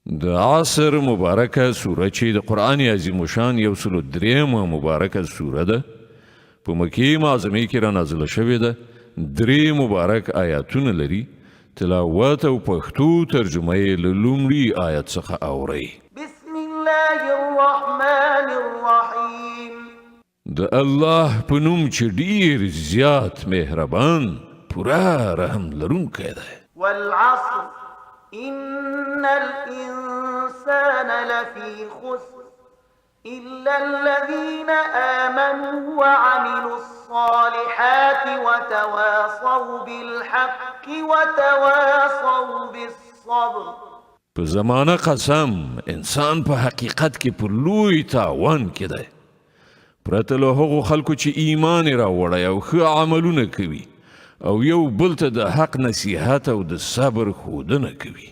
د عصر مبارکه سوره چې د قرآن عظیم شان 103 مبارکه سوره ده په مکې معظمه کې را نازله شوې ده. 3 مبارک آیاتونه لري. تلاوت او پښتو ترجمه یې له لومړي آیت څخه اورئ. بسم الله الرحمن الرحیم. د الله په نوم چې ډیر زیات مهربان پورا رحم لرونکی دی. والعصر إن الإنسان لفي خسر إلا الذين آمنوا وعملوا الصالحات وتواصوا بالحق وتواصوا بالصبر. په زمانه قسم انسان په حقیقت کې پر لوی تاوان کې دی. پرته له هغو خلکو چې ایمان یې راوړی او ښه عملونه کوي او یو بل ته د حق نصیحت او د صبر ښودنه کوي.